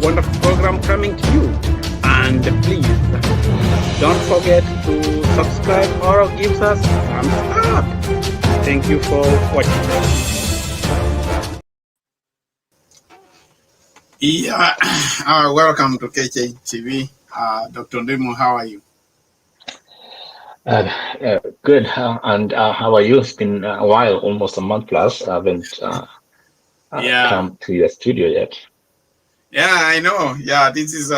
wonderful program coming to you. And please don't forget to subscribe or give us a thumbs up. Thank you for watching. Yeah, welcome to KHTV. Dr. Ndimo, how are you? Good. And how are you? It's been a while, almost a month plus. I haven't come to your studio yet. Yeah, I know. Yeah, this is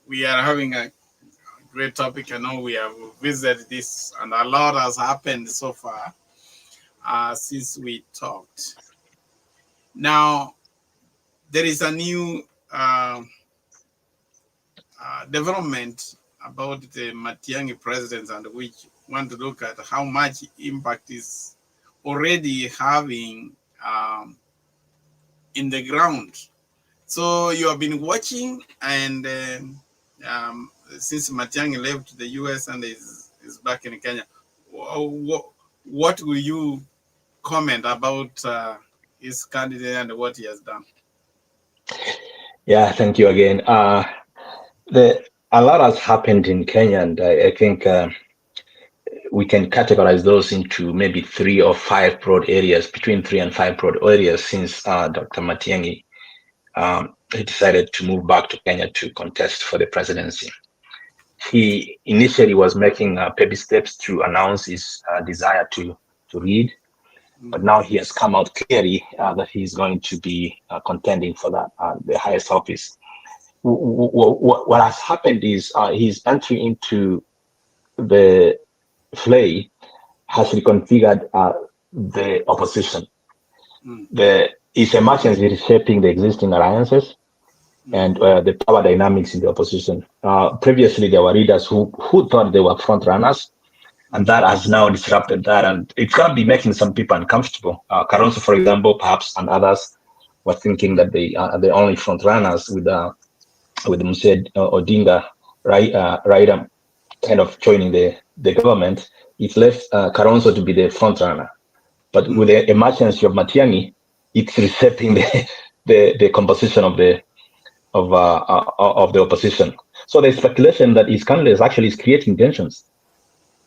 we are having a great topic. I know we have visited this, and a lot has happened so far since we talked. Now, there is a new development about the Matiangi presidents, and which want to look at how much impact is already having in the ground. So you have been watching, and since Matiangi left the US and is back in Kenya, what will you comment about his candidate and what he has done? Yeah, thank you again. A lot has happened in Kenya, and I think we can categorize those into maybe 3 or 5 broad areas, between 3 and 5 broad areas, since Dr. Matiangi he decided to move back to Kenya to contest for the presidency. He initially was making baby steps to announce his desire to lead, but now he has come out clearly that he's going to be contending for that the highest office. What has happened is his entry into the fray has reconfigured the opposition. His emergence is reshaping the existing alliances and the power dynamics in the opposition. Previously, there were leaders who thought they were front runners, and that has now disrupted that, and it's going to be making some people uncomfortable. Kalonzo, for example, perhaps, and others were thinking that they are the only front runners with Muse Odinga, right, kind of joining the government. It left Kalonzo to be the front runner, but with the emergence of Matiangi, it's reshaping the composition of the opposition. So there's speculation that his candidate actually is creating tensions,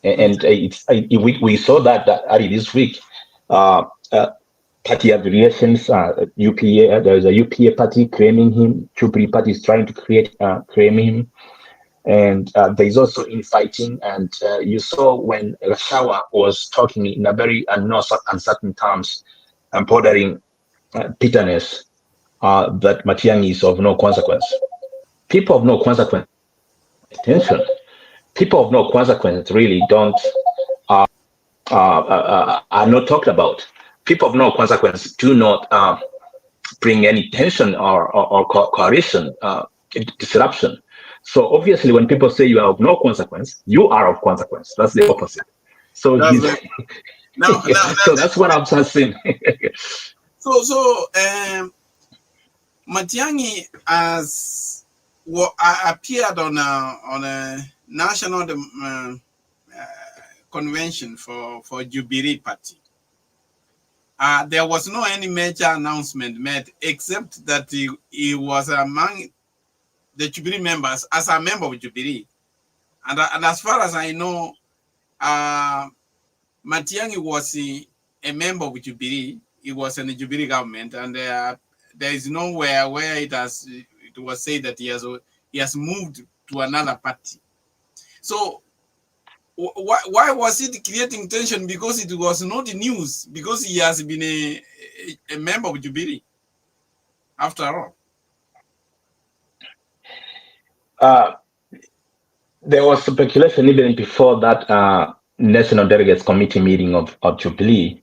and we saw that early this week. Party affiliations, UPA. There is a UPA party claiming him. Jubilee party is trying to claim him, and there is also infighting. And you saw when Gachagua was talking in a very uncertain terms, and bordering bitterness, that Matiangi is of no consequence. People of no consequence, attention. People of no consequence really don't are not talked about. People of no consequence do not bring any tension or coalition disruption. So obviously, when people say you are of no consequence, you are of consequence. That's the opposite. So so that's what I'm saying. So Matiangi has appeared on a national convention for Jubilee party. There was no any major announcement made, except that he was among the Jubilee members as a member of Jubilee. And as far as I know, Matiangi was a member of Jubilee. He was in the Jubilee government, and there is nowhere where it was said that he has moved to another party. So why was it creating tension? Because it was not news, because he has been a member of Jubilee after all. There was speculation even before that National Delegates Committee meeting of Jubilee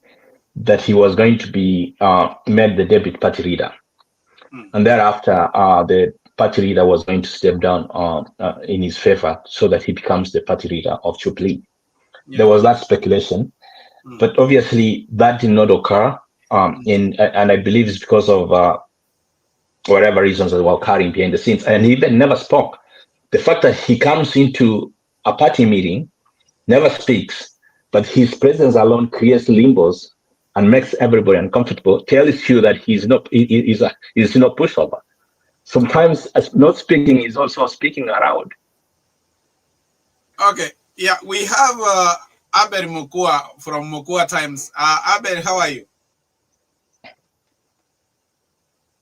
that he was going to be made the deputy party leader. And thereafter, the party leader was going to step down in his favor so that he becomes the party leader of Jubilee. Yeah. There was that speculation, but obviously that did not occur. And I believe it's because of whatever reasons that were occurring behind the scenes. And he even never spoke. The fact that he comes into a party meeting, never speaks, but his presence alone creates limbos and makes everybody uncomfortable, tells you that he's no pushover. sometimes not speaking is also speaking around. Okay, yeah, we have Abel Mukua from Mukua Times. Abel, how are you?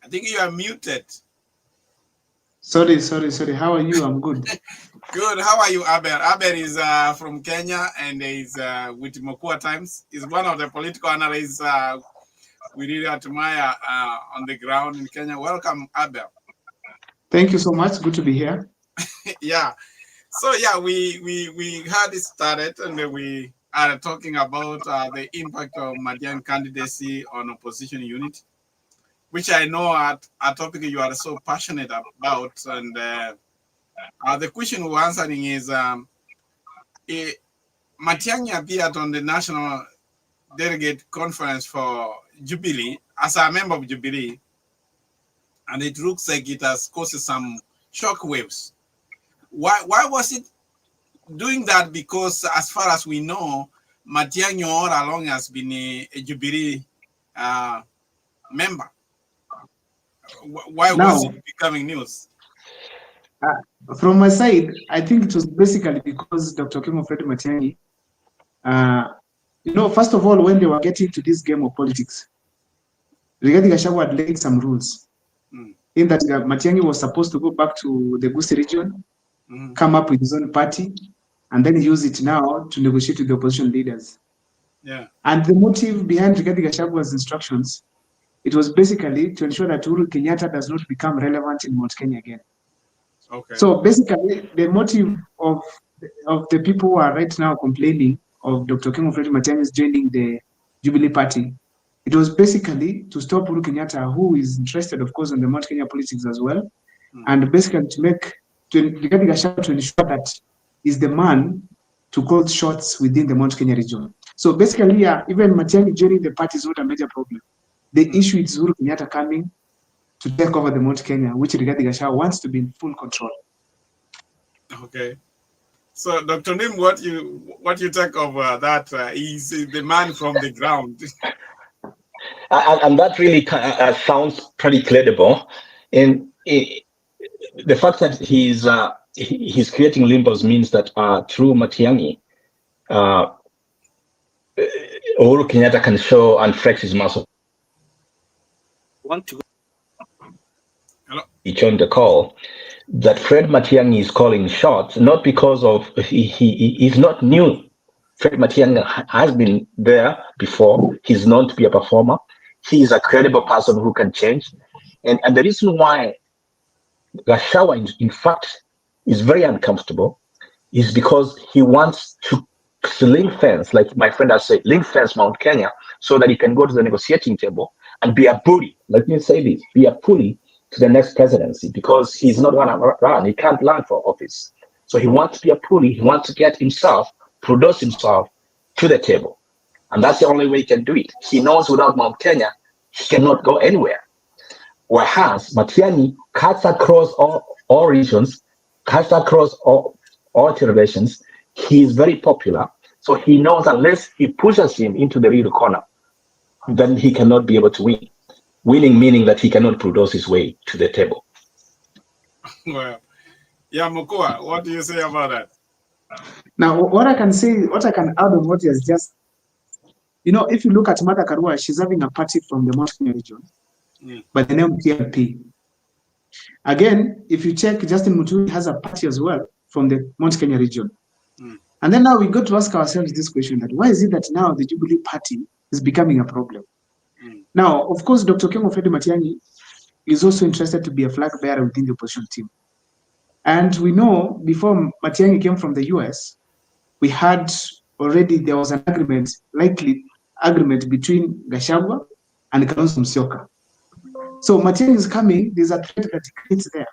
I think you are muted. Sorry. How are you? I'm good. Good. How are you, Abel? Abel is from Kenya and is with Mukua Times. He's one of the political analysts we really admire on the ground in Kenya. Welcome, Abel. Thank you so much. Good to be here. Yeah. So yeah, we had it started and we are talking about the impact of Matiangi candidacy on opposition unit, which I know are a topic you are so passionate about. And the question we're answering is, Matiangi appeared on the National Delegate Conference for Jubilee as a member of Jubilee, and it looks like it has caused some shockwaves. Why was it doing that? Because as far as we know, Matiangi all along has been a Jubilee member. Why was it becoming news? From my side, I think it was basically because Dr. Fred Matiangi, first of all, when they were getting to this game of politics, Rigathi Gachagua had laid some rules. In that Matiangi was supposed to go back to the Gusii region, come up with his own party, and then use it now to negotiate with the opposition leaders. Yeah. And the motive behind Rigathi Gachagua's instructions, it was basically to ensure that Uhuru Kenyatta does not become relevant in Mount Kenya again. Okay. So basically, the motive of the people who are right now complaining of Dr. Fred Matiangi's joining the Jubilee Party, it was basically to stop Uhuru Kenyatta, who is interested, of course, in the Mount Kenya politics as well, and basically to Rigathi Gachagua to ensure that he's the man to call shots within the Mount Kenya region. So basically, yeah, even Matiangi joining the party is not a major problem. The issue is Uhuru Kenyatta coming to take over the Mount Kenya, which Rigathi Gachagua wants to be in full control. Okay. So, Dr. Nim, what you take of that? He's the man from the ground. And that really sounds pretty credible. And the fact that he's creating limbos means that through Matiangi, Uhuru Kenyatta can show and flex his muscle. Want to? Hello? He joined the call. That Fred Matiangi is calling shots, not because of he's not new. Fred Matiangi has been there before. He's known to be a performer. He is a credible person who can change. And the reason why Gachagua, in fact, is very uncomfortable is because he wants to link fence, like my friend has said, link fence Mount Kenya so that he can go to the negotiating table and be a bully. Let me say this, be a pulley to the next presidency, because he's not going to run. He can't run for office. So he wants to be a pulley. He wants to get himself, produce himself to the table. And that's the only way he can do it. He knows without Mount Kenya, he cannot go anywhere. Whereas Matiangi cuts across all regions, cuts across all generations. He is very popular. So he knows unless he pushes him into the real corner, then he cannot be able to win. Winning meaning that he cannot produce his way to the table. Well, yeah, Mukua, what do you say about that? Now, what I can add on what he has just, if you look at Martha Karua, she's having a party from the Mount Kenya region by the name TLP. Again, if you check, Justin Muturi has a party as well from the Mount Kenya region. And then now we got to ask ourselves this question, that why is it that now the Jubilee Party is becoming a problem? Now, of course, Dr. Fred Matiangi is also interested to be a flag bearer within the opposition team. And we know before Matiangi came from the US, we had already, there was an likely agreement between Gachagua and Kalonzo Musyoka. So Matiangi is coming, there's a threat that creates there,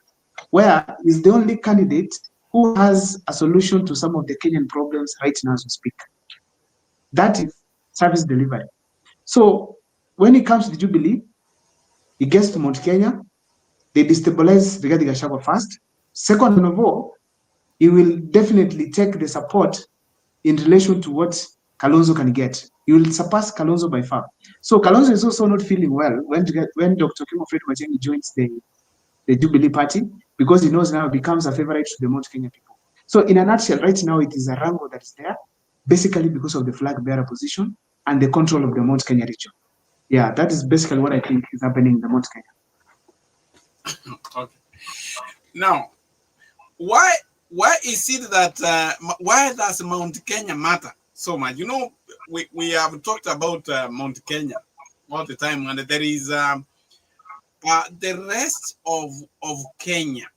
where he's the only candidate who has a solution to some of the Kenyan problems right now as we speak. That is service delivery. So when it comes to the Jubilee, he gets to Mount Kenya, they destabilize Rigathi Gachagua first. Second of all, he will definitely take the support in relation to what Kalonzo can get. He will surpass Kalonzo by far. So Kalonzo is also not feeling well when Dr. Fred Matiangi joins the Jubilee Party, because he knows now it becomes a favorite to the Mount Kenya people. So in a nutshell, right now it is a wrangle that is there, basically because of the flag bearer position and the control of the Mount Kenya region. Yeah, that is basically what I think is happening in the Mount Kenya. Okay. Now, why is it that why does Mount Kenya matter so much? You know, we have talked about Mount Kenya all the time, and there is the rest of Kenya.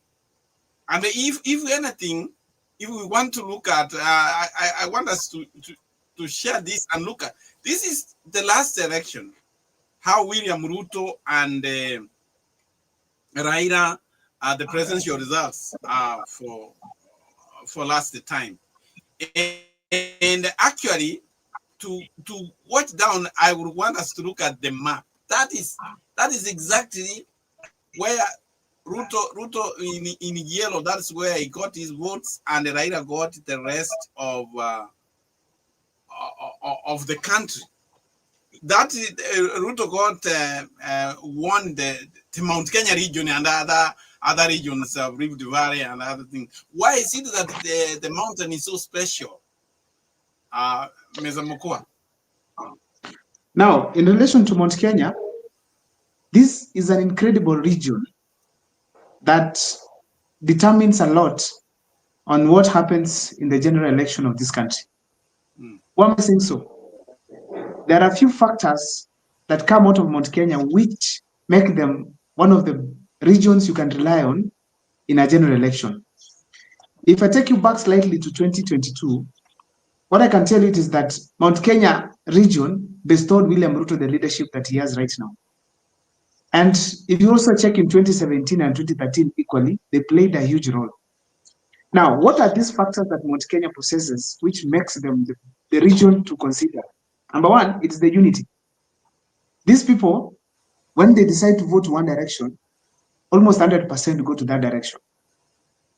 And if anything, if we want to look at, I want us to share this and look at, this is the last election, how William Ruto and Raila, the presidential results for last time. And actually, to watch down, I would want us to look at the map. That is exactly where Ruto in yellow, that's where he got his votes, and Raila got the rest of the country. That Ruto got won the Mount Kenya region and other regions of Rift Valley and other things. Why is it that the mountain is so special, Mr. Mukua? Now, in relation to Mount Kenya, this is an incredible region that determines a lot on what happens in the general election of this country. Why am I saying so? There are a few factors that come out of Mount Kenya which make them one of the regions you can rely on in a general election. If I take you back slightly to 2022, what I can tell you is that Mount Kenya region bestowed William Ruto the leadership that he has right now. And if you also check in 2017 and 2013 equally, they played a huge role. Now, what are these factors that Mount Kenya possesses which makes them the region to consider? Number one, it's the unity. These people, when they decide to vote one direction, almost 100% go to that direction.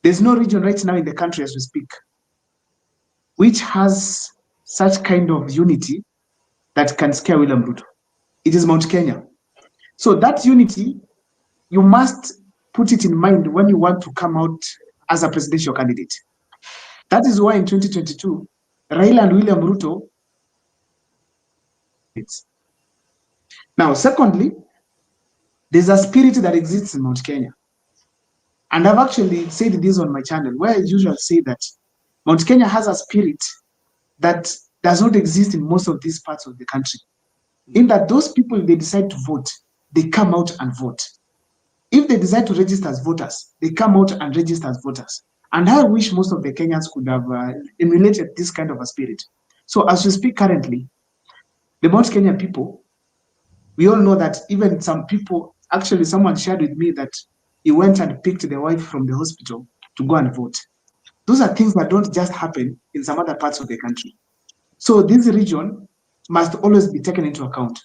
There's no region right now in the country as we speak which has such kind of unity that can scare William Ruto. It is Mount Kenya. So that unity, you must put it in mind when you want to come out as a presidential candidate. That is why in 2022, Raila and William Ruto. Now, secondly, there's a spirit that exists in Mount Kenya. And I've actually said this on my channel, where I usually say that Mount Kenya has a spirit that does not exist in most of these parts of the country. In that those people, if they decide to vote, they come out and vote. If they decide to register as voters, they come out and register as voters. And I wish most of the Kenyans could have emulated this kind of a spirit. So as we speak currently, the Mount Kenya people, we all know that even some people, actually someone shared with me that he went and picked the wife from the hospital to go and vote. Those are things that don't just happen in some other parts of the country. So this region must always be taken into account.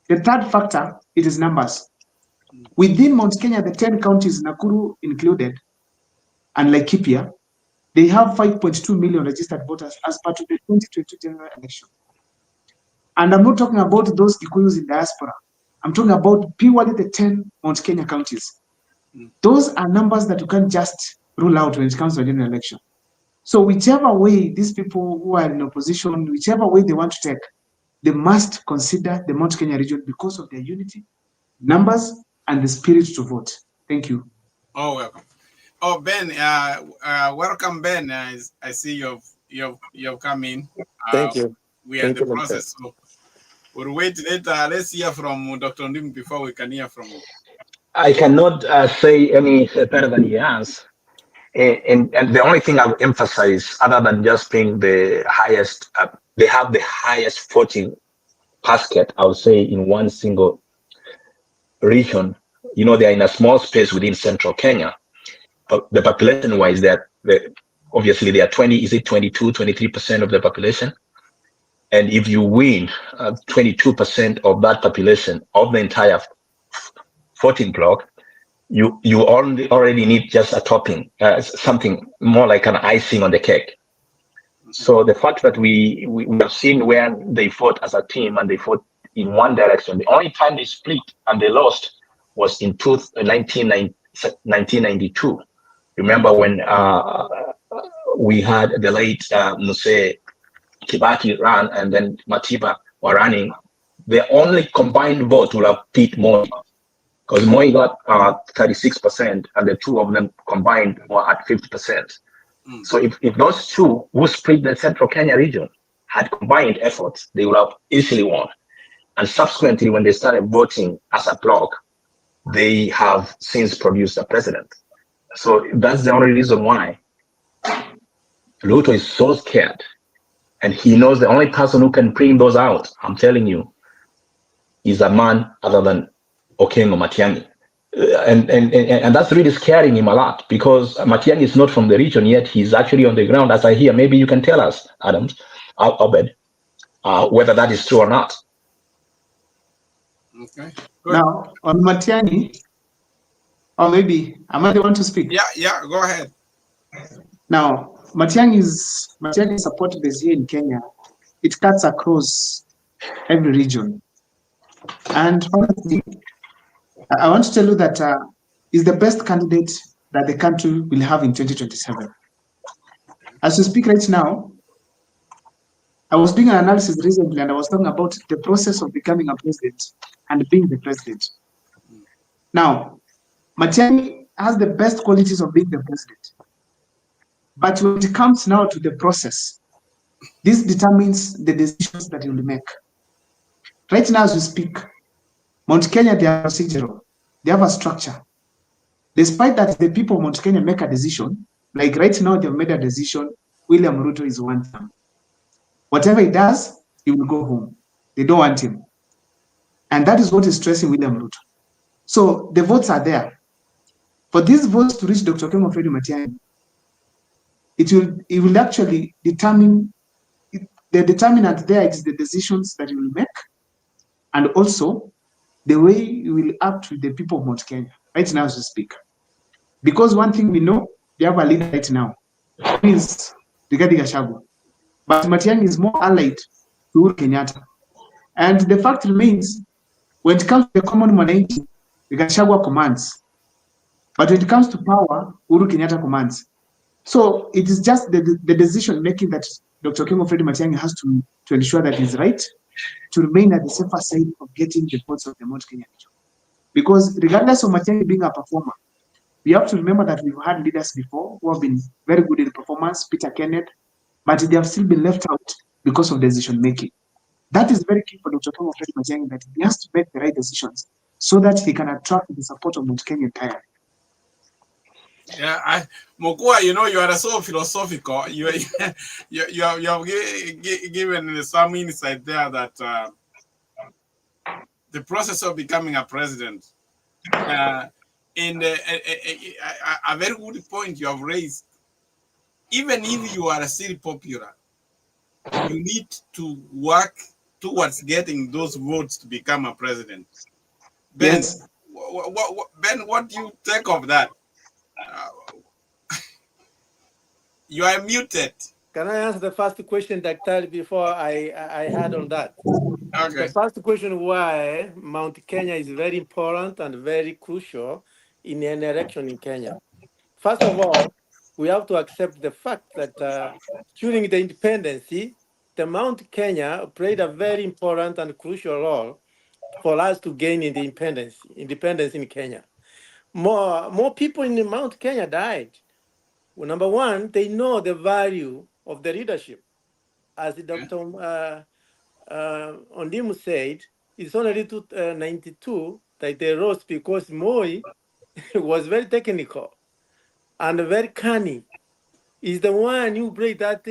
The third factor, it is numbers. Within Mount Kenya, the 10 counties, Nakuru included, and Laikipia, they have 5.2 million registered voters as part of the 2022 general election. And I'm not talking about those Kikuyus in diaspora. I'm talking about purely the 10 Mount Kenya counties. Those are numbers that you can't just rule out when it comes to a general election. So whichever way these people who are in opposition, whichever way they want to take, they must consider the Mount Kenya region because of their unity, numbers, and the spirit to vote. Thank you. Oh, welcome. Oh, Ben, welcome, Ben. I see you've come in. Thank you. We are in the process. So we'll wait later. Let's hear from Dr. Ndim before we can hear from you. I cannot say any better than he has. And the only thing I would emphasize, other than just being the highest, they have the highest voting basket, I would say, in one single region. You know, they're in a small space within central Kenya. But the population-wise, obviously they are 23% of the population. And if you win 22% of that population of the entire voting block, you already need just a topping, something more like an icing on the cake. So the fact that we have seen where they fought as a team and they fought in one direction, the only time they split and they lost was in 1992. Remember when we had the late Muse Kibaki ran and then Matiba were running, the only combined vote would have beat Moi, because Moi got 36% and the two of them combined were at 50%. So if those two who split the central Kenya region had combined efforts, they would have easily won. And subsequently, when they started voting as a bloc, they have since produced a president. So that's the only reason why Ruto is so scared. And he knows the only person who can bring those out, I'm telling you, is a man other than Okengo Matiangi. And that's really scaring him a lot, because Matiangi is not from the region, yet he's actually on the ground, as I hear. Maybe you can tell us, Adams, Obed, whether that is true or not. Okay. Good. Now, on Matiangi, or maybe, am I the one to speak? Yeah, go ahead. Now, Matiangi's support base here in Kenya, it cuts across every region. And honestly, I want to tell you that is the best candidate that the country will have in 2027. As we speak right now, I was doing an analysis recently, and I was talking about the process of becoming a president and being the president. Now, Matiangi has the best qualities of being the president. But when it comes now to the process, this determines the decisions that you will make. Right now, as we speak, Mount Kenya, they are procedural. They have a structure. Despite that, the people of Mount Kenya make a decision. Like right now, they've made a decision. William Ruto is one term. Whatever he does, he will go home. They don't want him. And that is what is stressing William Ruto. So the votes are there. For these votes to reach Dr. Kemo Freddy Matiang'i, it will actually determine, the determinant there is the decisions that you will make, and also the way you will act with the people of Mount Kenya right now as we speak. Because one thing we know, we have a leader right now, who is Gachagua. But Matiang'i is more allied to Uhuru Kenyatta. And the fact remains, when it comes to the common mwananchi, Gachagua commands. But when it comes to power, Uhuru Kenyatta commands. So it is just the decision making that Dr. Kemo Freddy Matiang'i has to ensure that he's right, to remain at the safer side of getting the votes of the Mount Kenya region. Because regardless of Matiang'i being a performer, we have to remember that we've had leaders before who have been very good in performance, Peter Kenneth, but they have still been left out because of decision making. That is very key for Dr. Kemo Freddy Matiang'i, that he has to make the right decisions so that he can attract the support of Mount Kenya entirely. Yeah, Mokua, you know, you are so philosophical. You have given some insight there that the process of becoming a president, in a very good point you have raised. Even if you are still popular, you need to work towards getting those votes to become a president. Ben, Yes. Ben, what do you think of that? You are muted. Can I answer the first question, Dr. before I had on that? Okay. The first question, why Mount Kenya is very important and very crucial in an election in Kenya. First of all, we have to accept the fact that during the independence, the Mount Kenya played a very important and crucial role for us to gain independence in Kenya. More people in Mount Kenya died. Well, number one, they know the value of the leadership. As Dr. Ondimu said, it's only 92 that they rose because Moi was very technical and very cunning. He's the one who brought that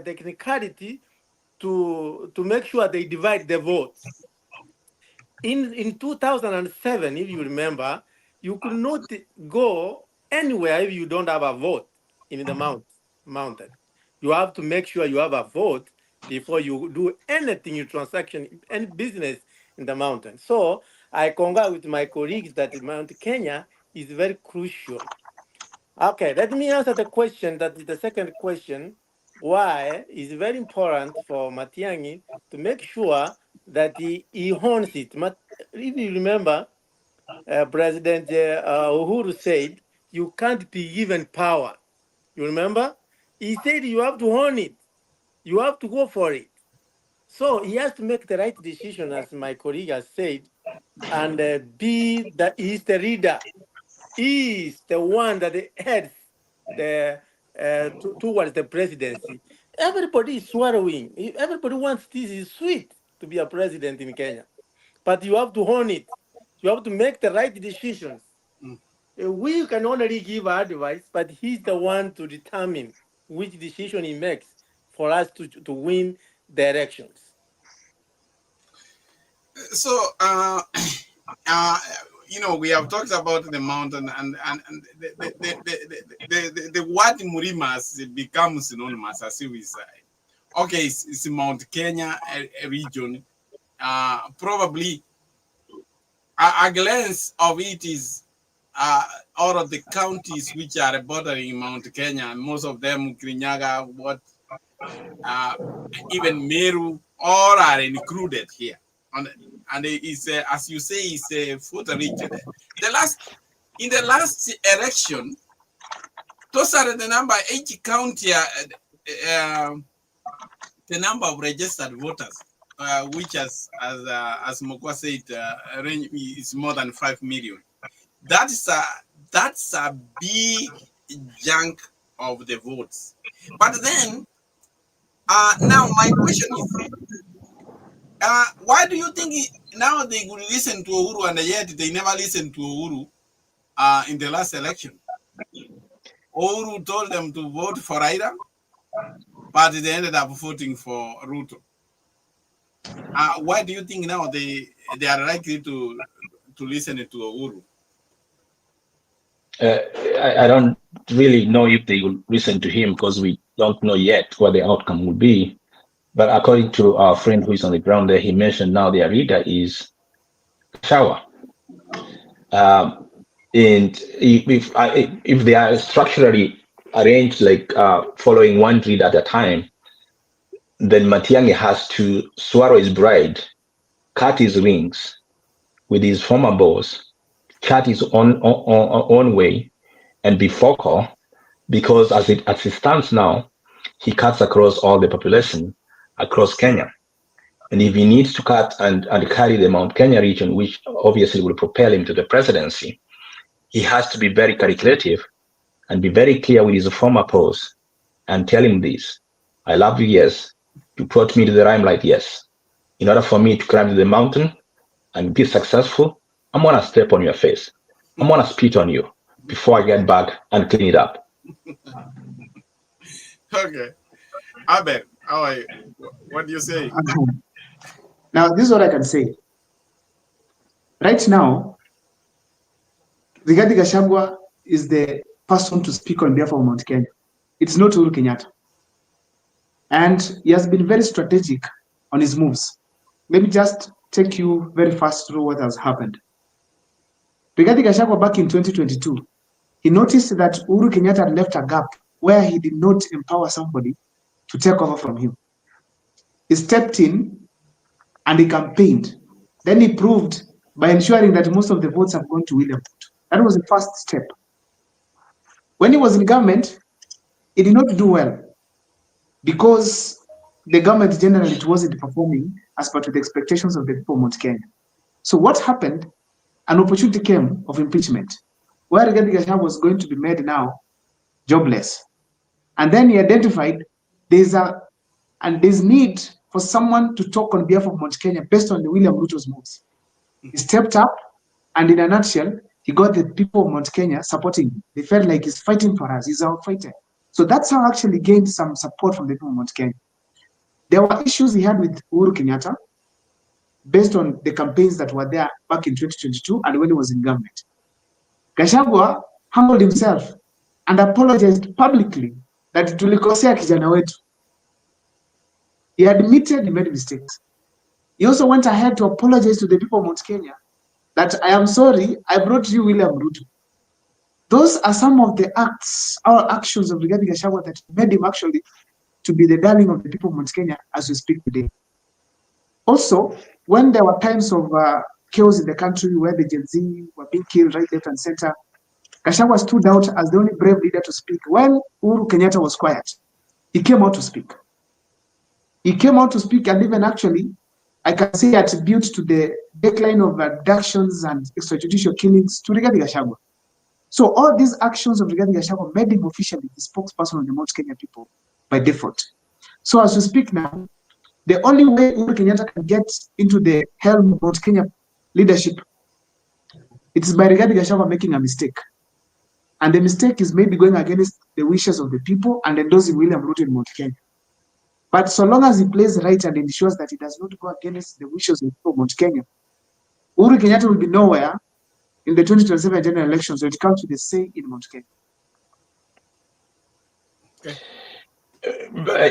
technicality to make sure they divide the votes. In 2007, if you remember, you could not go anywhere if you don't have a vote in the mountain. You have to make sure you have a vote before you do anything, in transaction, any business in the mountain. So I concur with my colleagues that Mount Kenya is very crucial. Okay, let me answer the question, that is the second question, why it's very important for Matiang'i to make sure that he owns it. If you remember, President Uhuru said, you can't be given power. You remember? He said you have to own it. You have to go for it. So he has to make the right decision, as my colleague has said, and he's the leader. He is the one that heads the towards the presidency. Everybody is swallowing. Everybody wants this is sweet to be a president in Kenya, but you have to own it. You have to make the right decisions. We can only give advice, but he's the one to determine which decision he makes for us to win the elections. So, you know, we have talked about the mountain, and the word Murima has become synonymous, as we say. Okay, it's Mount Kenya a region. Probably a glance of it is out of the counties which are bordering Mount Kenya, and most of them, Kirinyaga, even Meru, all are included here. And it's as you say, it's a foot region. In the last election, those are the number 80 county, the number of registered voters, which as Mokwa said, range is more than 5 million. That's a big chunk of the votes. But then, now my question is, why do you think now they will listen to Uhuru and yet they never listened to Uhuru in the last election? Uhuru told them to vote for Raila, but they ended up voting for Ruto. Why do you think now they are likely to listen to Uhuru? I don't really know if they will listen to him because we don't know yet what the outcome will be. But according to our friend who is on the ground there, he mentioned now their leader is Gachagua. And if they are structurally arranged, like following one lead at a time, then Matiangi has to swallow his bride, cut his rings with his former boss, chart his own way, and be focal, because as it stands now, he cuts across all the population across Kenya. And if he needs to cut and carry the Mount Kenya region, which obviously will propel him to the presidency, he has to be very calculative and be very clear with his former pose and tell him this: I love you, yes. You brought me to the limelight, yes. In order for me to climb to the mountain and be successful, I'm gonna step on your face. I'm gonna spit on you before I get back and clean it up. Okay. Abel, what do you say? Now, this is what I can say. Right now, Rigathi Gachagua is the person to speak on behalf of Mount Kenya. It's not Uhuru Kenyatta. And he has been very strategic on his moves. Let me just take you very fast through what has happened. Rigathi Gachagua back in 2022, he noticed that Uhuru Kenyatta had left a gap where he did not empower somebody to take over from him. He stepped in and he campaigned. Then he proved by ensuring that most of the votes have gone to William Ruto. That was the first step. When he was in government, he did not do well because the government generally wasn't performing as per to the expectations of the people of Mount Kenya. So what happened? An opportunity came of impeachment, where Rigathi Gachagua was going to be made now jobless. And then he identified there's need for someone to talk on behalf of Mount Kenya based on the William Ruto's moves. He stepped up, and in a nutshell, he got the people of Mount Kenya supporting him. They felt like he's fighting for us, he's our fighter. So that's how I actually gained some support from the people of Mount Kenya. There were issues he had with Uhuru Kenyatta based on the campaigns that were there back in 2022 and when he was in government. Gachagua humbled himself and apologized publicly that tulikosea kijana wetu. He admitted he made mistakes. He also went ahead to apologize to the people of Mount Kenya that I am sorry, I brought you William Ruto. Those are some of the acts or actions of Rigathi Gachagua that made him actually to be the darling of the people of Mount Kenya as we speak today. Also, when there were times of chaos in the country where the Gen Z were being killed right, left, and center, Gachagua stood out as the only brave leader to speak. When Uhuru Kenyatta was quiet, he came out to speak. He came out to speak, and even actually, I can say attribute to the decline of abductions and extrajudicial killings to Rigathi Gachagua. So all these actions of Rigathi Gachagua made him officially the spokesperson of the Mount Kenya people by default. So as we speak now, the only way Uhuru Kenyatta can get into the helm of Mount Kenya leadership, it is by Rigathi Gachagua making a mistake. And the mistake is maybe going against the wishes of the people and endorsing William Ruto in Mount Kenya. But so long as he plays right and ensures that he does not go against the wishes of the people of Mount Kenya, Uhuru Kenyatta will be nowhere in the 2027 general elections when it comes to the say in Mount Kenya.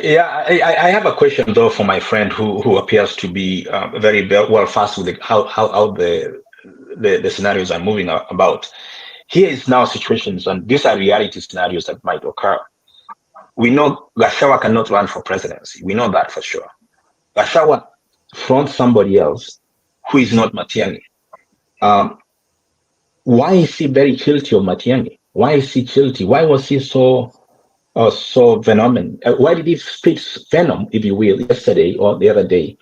Yeah, I have a question though for my friend who appears to be very well fast with how the scenarios are moving about. Here is now situations, and these are reality scenarios that might occur. We know Gachagua cannot run for presidency. We know that for sure. Gachagua fronts somebody else who is not Matiangi. Why is he very guilty of Matiangi? Why is he guilty? Why was he so venomous? Why did he speak venom, if you will, yesterday or the other day,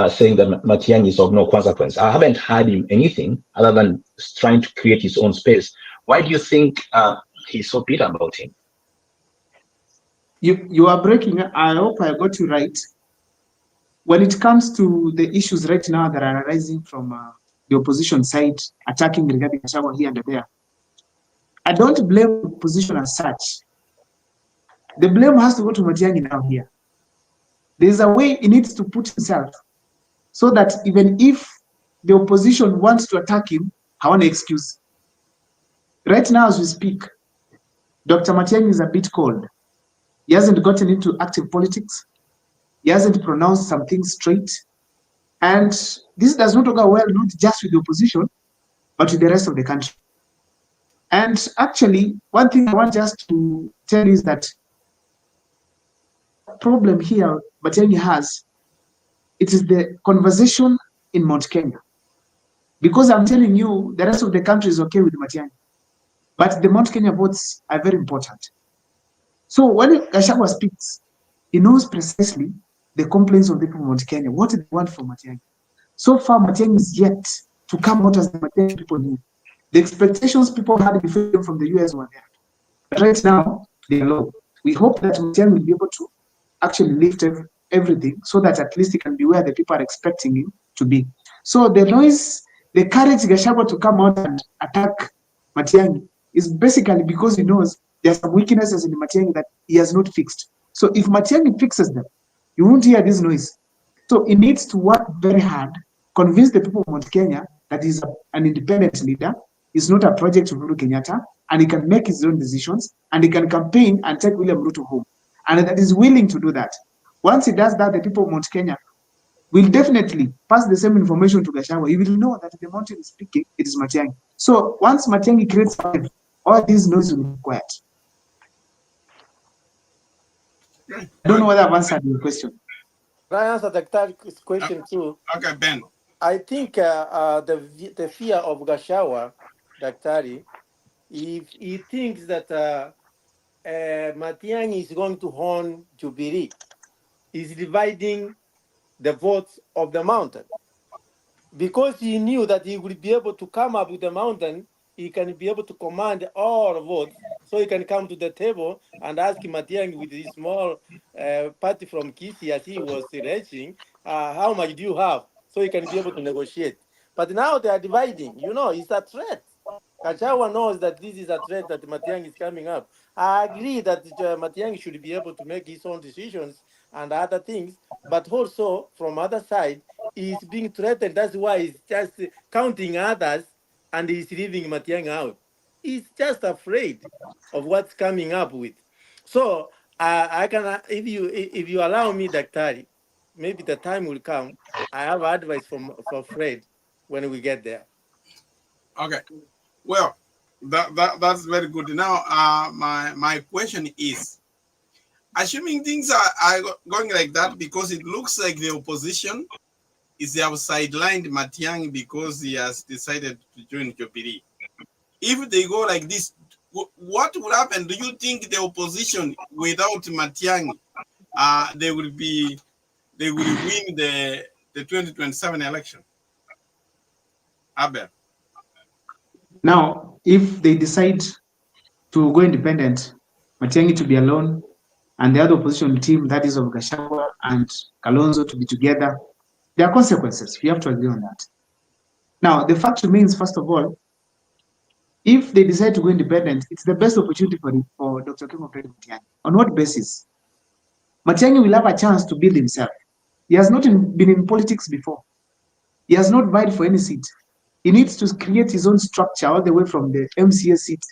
saying that Matiangi is of no consequence? I haven't heard him anything other than trying to create his own space. Why do you think he's so bitter about him? You are breaking. I hope I got you right. When it comes to the issues right now that are arising from the opposition side attacking Rigathi Gachagua here and there, I don't blame the opposition as such. The blame has to go to Matiangi now here. There's a way he needs to put himself so that even if the opposition wants to attack him, I want an excuse. Right now as we speak, Dr. Matiangi is a bit cold. He hasn't gotten into active politics. He hasn't pronounced some things straight. And this does not go well, not just with the opposition, but with the rest of the country. And actually, one thing I want just to tell you is that the problem here Matiangi has, it is the conversation in Mount Kenya. Because I'm telling you, the rest of the country is okay with Matiangi. But the Mount Kenya votes are very important. So when Gachagua speaks, he knows precisely the complaints of the people of Mount Kenya, what they want from Matiangi. So far, Matiangi is yet to come out as the Matiangi people need. The expectations people had before from the US were there. But right now, they are low. We hope that Matiangi will be able to actually lift everything so that at least he can be where the people are expecting him to be. So the noise, the courage Gachagua to come out and attack Matiangi is basically because he knows there are some weaknesses in Matiangi that he has not fixed. So if Matiangi fixes them, you won't hear this noise. So he needs to work very hard, convince the people of Mount Kenya that he's an independent leader, he's not a project of Uhuru Kenyatta, and he can make his own decisions, and he can campaign and take William Ruto home. And that he's willing to do that. Once he does that, the people of Mount Kenya will definitely pass the same information to Gachagua. He will know that the mountain is speaking, it is Matiangi. So once Matiangi creates five, all these noise will be quiet. I don't know whether I've answered your question. Can I answer the question too? Okay, Ben. I think the fear of Gachagua, Daktari, if he thinks that Matiangi is going to own Jubilee, he's dividing the votes of the mountain. Because he knew that he would be able to come up with the mountain, he can be able to command all votes, so he can come to the table and ask Matiangi with his small party from Kisii, as he was reaching, how much do you have? So he can be able to negotiate. But now they are dividing. You know, it's a threat. Gachagua knows that this is a threat that Matiangi is coming up. I agree that Matiangi should be able to make his own decisions and other things, but also from other side, he's being threatened. That's why he's just counting others and he's leaving Matiangi out. He's just afraid of what's coming up with. So I can, if you allow me, Daktari, maybe the time will come. I have advice for Fred when we get there. Okay. Well, that's very good. Now, my question is, assuming things are going like that, because it looks like the opposition is they have sidelined Matiangi because he has decided to join Jubilee. If they go like this, what will happen? Do you think the opposition without Matiangi, they will win the 2027 election? Abel. Now, if they decide to go independent, Matiangi to be alone, and the other opposition team, that is of Gachagua and Kalonzo, to be together, there are consequences. We have to agree on that. Now, the fact remains, first of all, if they decide to go independent, it's the best opportunity for Dr. King of Matiangi. On what basis? Matiangi will have a chance to build himself. He has not been in politics before. He has not vied for any seat. He needs to create his own structure all the way from the MCA seat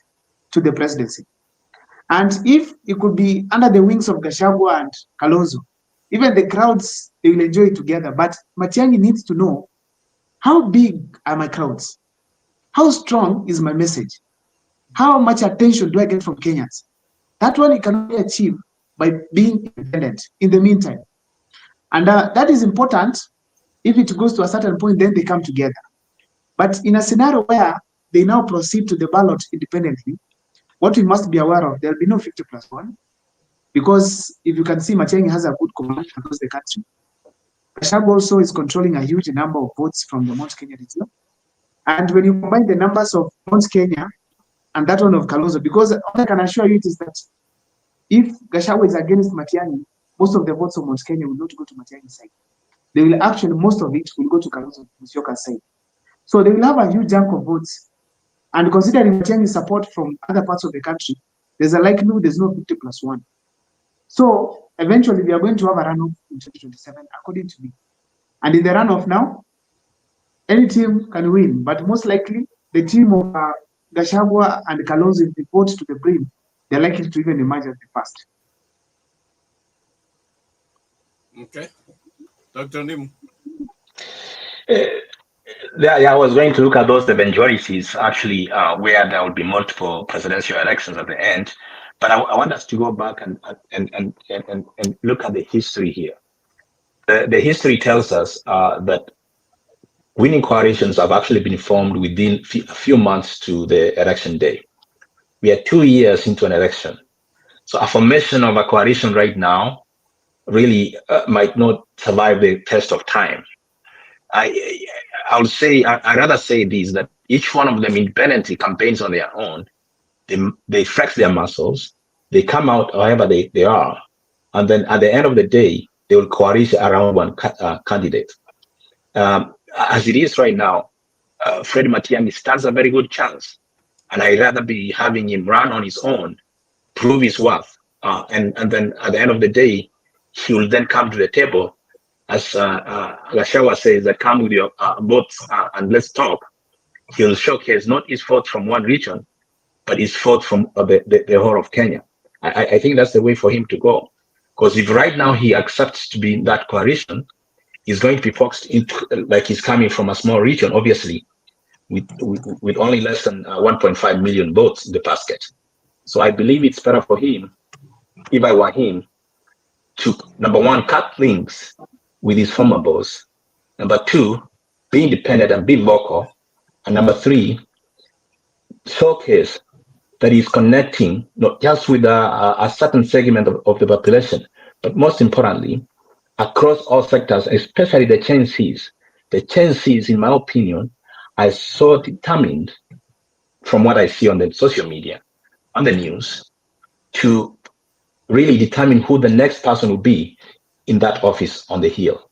to the presidency. And if it could be under the wings of Gachagua and Kalonzo, even the crowds, they will enjoy it together. But Matiangi needs to know, how big are my crowds? How strong is my message? How much attention do I get from Kenyans? That one he can only achieve by being independent in the meantime. And that is important. If it goes to a certain point, then they come together. But in a scenario where they now proceed to the ballot independently, what we must be aware of, there will be no 50+1, because if you can see, Matiangi has a good command across the country. Gachagua also is controlling a huge number of votes from the Mount Kenya region. And when you combine the numbers of Mount Kenya and that one of Kalonzo, because all I can assure you is that if Gachagua is against Matiangi, most of the votes of Mount Kenya will not go to Matiangi's side. They will actually, most of it will go to Kalonzo Musyoka's side. So they will have a huge chunk of votes. And considering Matiangi's support from other parts of the country, there's a likelihood there's no 50+1. So eventually we are going to have a runoff in 2027, according to me. And in the runoff now, any team can win, but most likely the team of Gachagua and Kalonzo, if they vote to the brim, they're likely to even emerge as the first. Okay. Dr. Nim. I was going to look at those eventualities, actually, where there will be multiple presidential elections at the end. But I want us to go back and look at the history here. The history tells us that winning coalitions have actually been formed within a few months to the election day. We are 2 years into an election. So a formation of a coalition right now really might not survive the test of time. I'd rather say this, that each one of them independently campaigns on their own. They flex their muscles. They come out however they are. And then at the end of the day, they will coalesce around one candidate. As it is right now, Fred Matiangi stands a very good chance. And I'd rather be having him run on his own, prove his worth. And then at the end of the day, he will then come to the table, as Gachagua says, that come with your votes and let's talk. He'll showcase not his vote from one region, but his vote from the whole of Kenya. I think that's the way for him to go. Because if right now he accepts to be in that coalition, he's going to be focused into, like he's coming from a small region, obviously, with only less than 1.5 million votes in the basket. So I believe it's better for him, if I were him, to, number one, cut links with his former boss. Number two, be independent and be vocal. And number three, showcase that he's connecting not just with a certain segment of the population, but most importantly, across all sectors, especially the Gen Zs. The Gen Zs, in my opinion, are so determined, from what I see on the social media, on the news, to really determine who the next person will be in that office on the hill.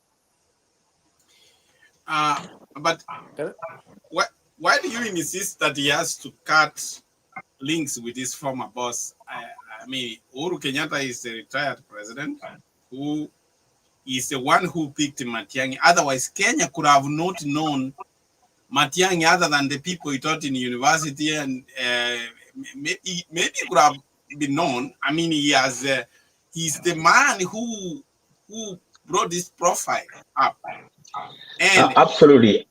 But why do you insist that he has to cut links with his former boss? I mean, Uhuru Kenyatta is the retired president who is the one who picked Matiangi. Otherwise, Kenya could have not known Matiangi other than the people he taught in university, and maybe could have been known. I mean, he's the man who brought this profile up. And absolutely.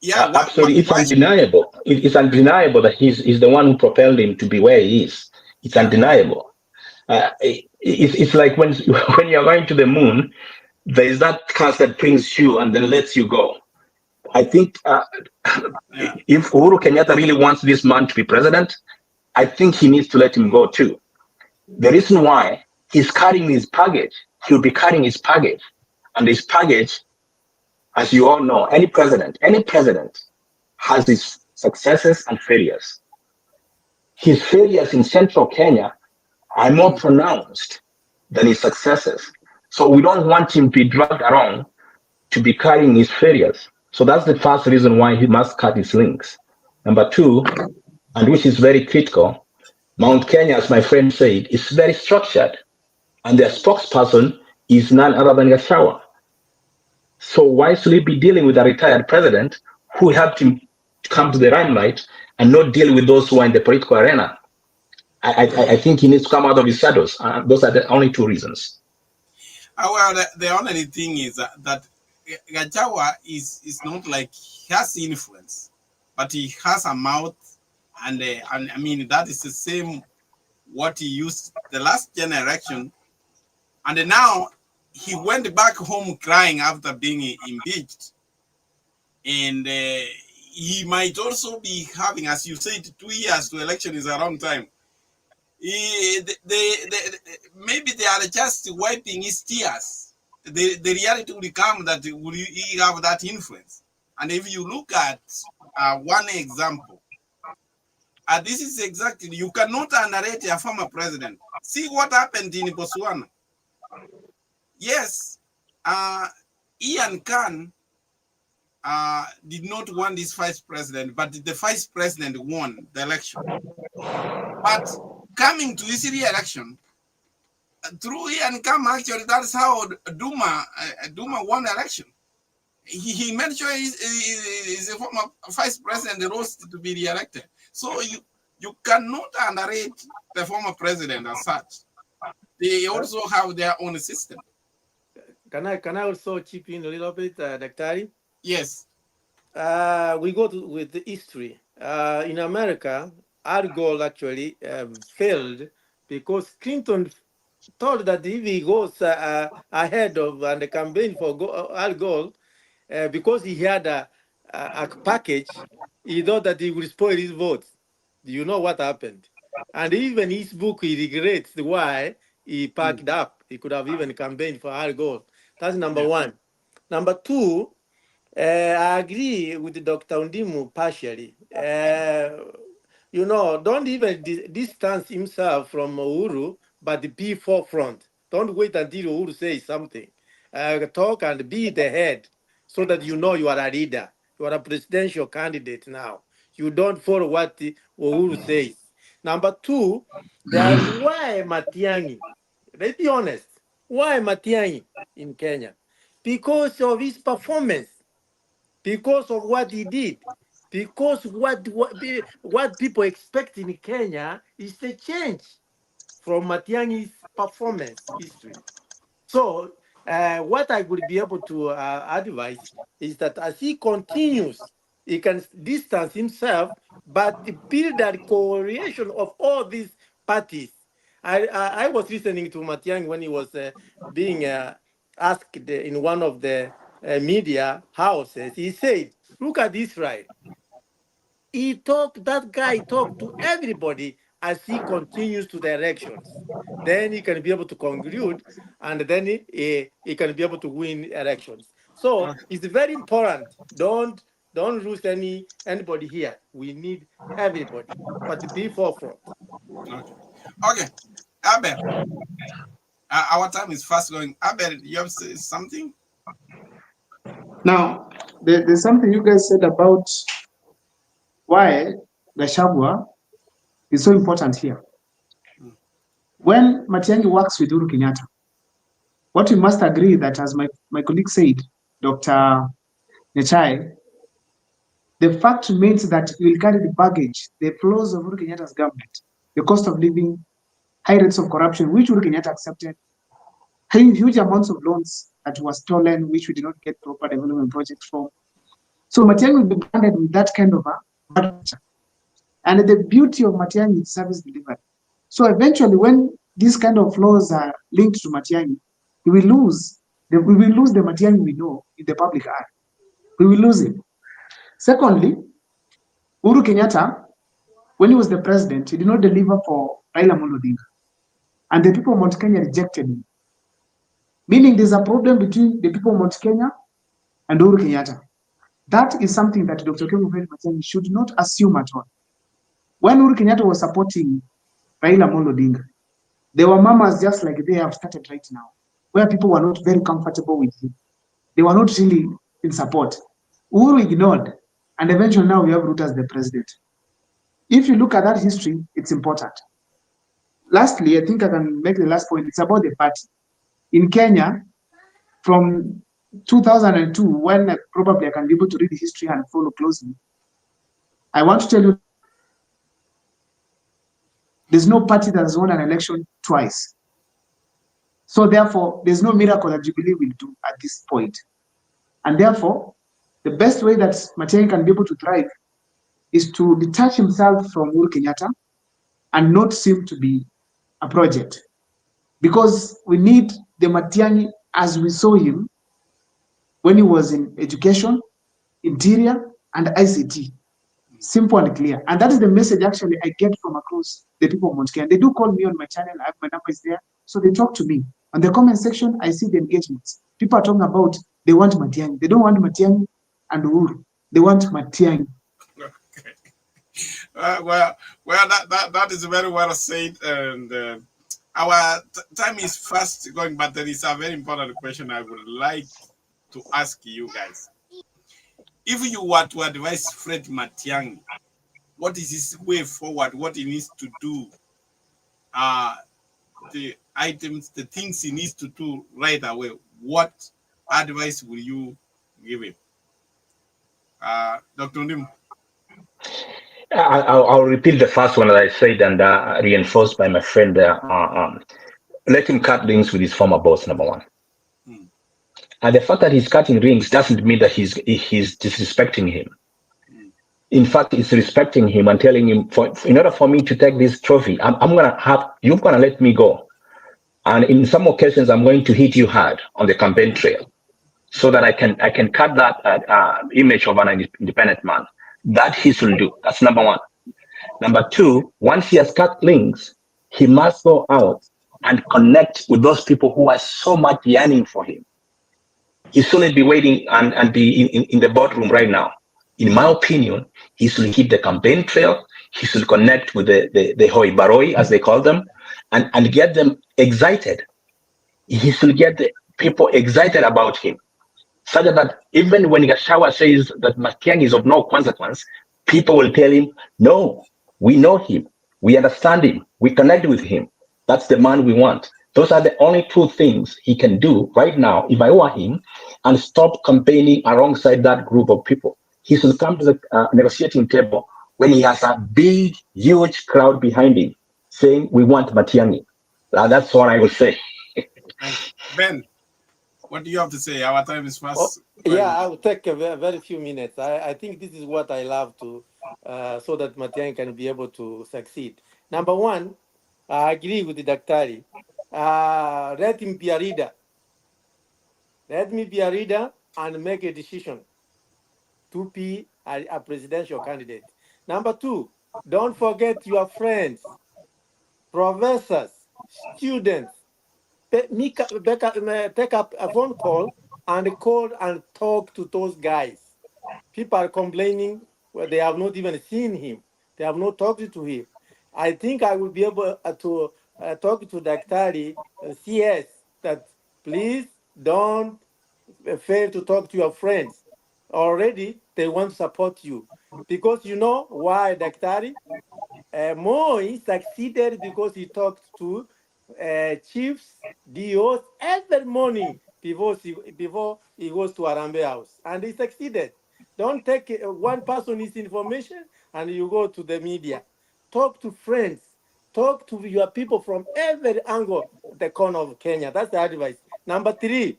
Yeah, absolutely. It's undeniable. It's undeniable that he's the one who propelled him to be where he is. It's undeniable. It's like when you're going to the moon, there is that caste that brings you and then lets you go. I think if Uhuru Kenyatta really wants this man to be president, I think he needs to let him go too. The reason why he's carrying his package, he'll be carrying his package. And his package, as you all know, any president has his successes and failures. His failures in central Kenya are more pronounced than his successes. So we don't want him to be dragged around to be carrying his failures. So that's the first reason why he must cut his links. Number two, and which is very critical, Mount Kenya, as my friend said, is very structured. And their spokesperson is none other than Gachagua. So why should he be dealing with a retired president who helped him come to the limelight and not deal with those who are in the political arena? I think he needs to come out of his shadows. Those are the only two reasons. Well, the only thing is that Gachagua is not like he has influence, but he has a mouth, and I mean that is the same what he used the last generation, and now he went back home crying after being impeached, and he might also be having, as you said, 2 years to election is a long time. Maybe they are just wiping his tears. The reality will come that will he have that influence. And if you look at one example, this is exactly, you cannot underrate a former president. See what happened in Botswana. Yes, Ian Khan did not want this vice president, but the vice president won the election. But coming to this re-election, through Ian Khan, actually, that's how Duma won the election. He made sure he's a former vice president rose to be re-elected. So you cannot underrate the former president as such. They also have their own system. Can I also chip in a little bit, Daktari? Yes. We go with the history. In America, Al Gore actually failed because Clinton told that if he goes ahead of the campaign for Al Gore, because he had a package, he thought that he would spoil his votes. Do you know what happened? And even his book, he regrets why he packed up. He could have even campaigned for Al Gore. That's number one. Number two, I agree with Dr. Undimu partially. Don't even distance himself from Uhuru, but be forefront. Don't wait until Uhuru says something. Talk and be the head so that you know you are a leader. You are a presidential candidate now. You don't follow what Uhuru says. Number two, why Matiangi? Let's be honest. Why Matiangi in Kenya? Because of his performance, because of what he did, because what people expect in Kenya is the change from Matiangi's performance history. So what I would be able to advise is that as he continues, he can distance himself, but build a correlation of all these parties. I was listening to Matiangi when he was being asked in one of the media houses. He said, look at Israel. That guy talked to everybody as he continues to the elections. Then he can be able to conclude, and then he can be able to win elections. So it's very important. Don't lose anybody here. We need everybody, but be forefront. Okay. Abel, our time is fast going. Abel, you have to say something? Now, there's something you guys said about why Gachagua is so important here. When Matiangi works with Uhuru Kenyatta, what we must agree that, as my colleague said, Dr. Nechai, the fact remains that we will carry the baggage, the flaws of Uhuru Kenyatta's government, the cost of living, high rates of corruption, which Uhuru Kenyatta accepted, huge amounts of loans that were stolen, which we did not get proper development projects from. So Matiangi will be branded with that kind of a bad picture. And the beauty of Matiangi is service delivery. So eventually, when these kind of flaws are linked to Matiangi, he will lose We will lose the Matiangi we know in the public eye. We will lose him. Secondly, Uhuru Kenyatta, when he was the president, he did not deliver for Raila Amolo Odinga. And the people of Mount Kenya rejected him. Meaning there's a problem between the people of Mount Kenya and Uhuru Kenyatta. That is something that Dr. Kemu Matiangi should not assume at all. When Uhuru Kenyatta was supporting Raila Amolo Odinga, there were mamas just like they have started right now, where people were not very comfortable with him. They were not really in support. Uhuru ignored, and eventually now we have Ruto as the president. If you look at that history, it's important. Lastly, I think I can make the last point. It's about the party. In Kenya, from 2002, when probably I can be able to read the history and follow closely, I want to tell you there's no party that has won an election twice. So therefore, there's no miracle that Jubilee will do at this point. And therefore, the best way that Matiangi can be able to thrive is to detach himself from Uhuru Kenyatta and not seem to be a project. Because we need the Matiangi as we saw him when he was in education, interior, and ICT. Simple and clear. And that is the message actually I get from across the people of Mount Kenya. They do call me on my channel. I have my numbers there. So they talk to me. On the comment section, I see the engagements. People are talking about they want Matiangi. They don't want Matiangi and Uhuru. They want Matiangi. Okay. That is very well said. And our time is fast going, but there is a very important question I would like to ask you guys. If you were to advise Fred Matiangi, what is his way forward? What he needs to do? The items, the things he needs to do right away. What advice will you give him? Dr. Ndim? I'll repeat the first one that I said and reinforced by my friend there. Let him cut rings with his former boss, number one. And the fact that he's cutting rings doesn't mean that he's disrespecting him. In fact, it's respecting him and telling him, in order for me to take this trophy, you're gonna let me go. And in some occasions, I'm going to hit you hard on the campaign trail so that I can cut that image of an independent man. That he should do. That's number one. Number two, once he has cut links, he must go out and connect with those people who are so much yearning for him. He shouldn't be waiting and be in the boardroom right now. In my opinion, he should hit the campaign trail. He should connect with the hoi baroi, as they call them, and get them excited. He should get the people excited about him, such that even when Gachagua says that Matiangi is of no consequence, people will tell him, no, we know him, we understand him, we connect with him. That's the man we want. Those are the only two things he can do right now, if I were him, and stop campaigning alongside that group of people. He should come to the negotiating table when he has a big, huge crowd behind him saying, we want Matiangi. That's what I would say. Ben, what do you have to say? Our time is fast. Yeah, I will take a very few minutes. I think this is what I love to, so that Matiangi can be able to succeed. Number one, I agree with the Daktari. Let him be a leader. Let me be a leader and make a decision to be a presidential candidate. Number two, don't forget your friends, professors, students. Take up a phone call and call and talk to those guys. People are complaining where they have not even seen him. They have not talked to him. I think I will be able to talk to Daktari CS that please don't fail to talk to your friends. Already they want to support you. Because you know why, Daktari? Moi succeeded because he talked to chiefs, DOs every morning before he goes to Arambe House. And he succeeded. Don't take one person's information and you go to the media. Talk to friends. Talk to your people from every angle of the corner of Kenya. That's the advice. Number three,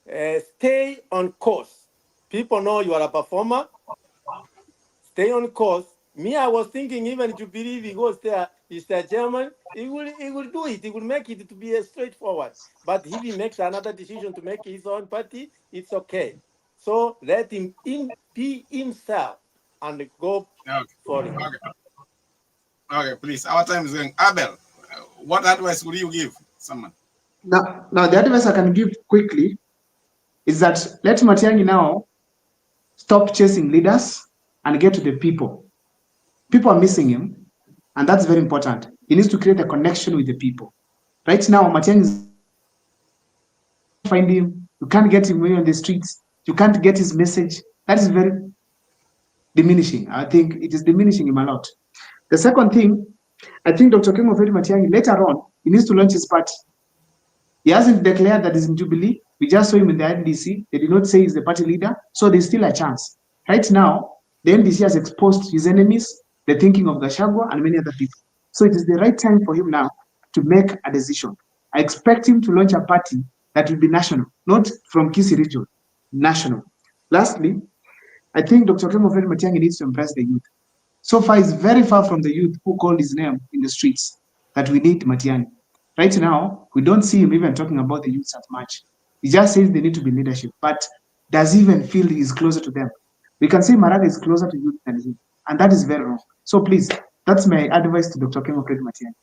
stay on course. People know you are a performer. Stay on course Me, I was thinking even Jubilee, if he goes there, he's the chairman, he will do it. He will make it to be a straightforward. But if he makes another decision to make his own party, it's okay. So let him be himself and go Okay. for it. Okay. Okay, please. Our time is going. Abel, what advice would you give someone? Now, the advice I can give quickly is that let Matiangi now stop chasing leaders and get to the people. People are missing him, and that's very important. He needs to create a connection with the people. Right now, Matiangi is find him. You can't get him on the streets. You can't get his message. That is very diminishing. I think it is diminishing him a lot. The second thing, I think Dr. Kemofedi Matiangi, later on, he needs to launch his party. He hasn't declared that he's in Jubilee. We just saw him in the NDC. They did not say he's the party leader, so there's still a chance. Right now, the NDC has exposed his enemies, the thinking of Gachagua and many other people. So it is the right time for him now to make a decision. I expect him to launch a party that will be national, not from Kisii region, national. Lastly, I think Dr. Kemofedi Matiangi needs to impress the youth. So far, he's very far from the youth who called his name in the streets that we need Matiangi. Right now, we don't see him even talking about the youth as much. He just says they need to be leadership, but does he even feel he's closer to them? We can say Maraga is closer to youth than him, and that is very wrong. So please, that's my advice to Dr. Kemofedi Matiangi.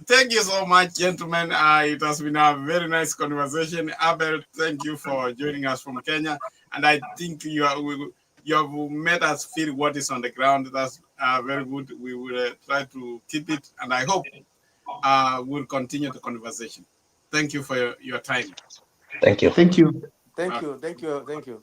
Thank you so much, gentlemen. It has been a very nice conversation. Abel, thank you for joining us from Kenya. And I think you have made us feel what is on the ground. That's very good. We will try to keep it. And I hope we'll continue the conversation. Thank you for your time. Thank you. Thank you. Thank you.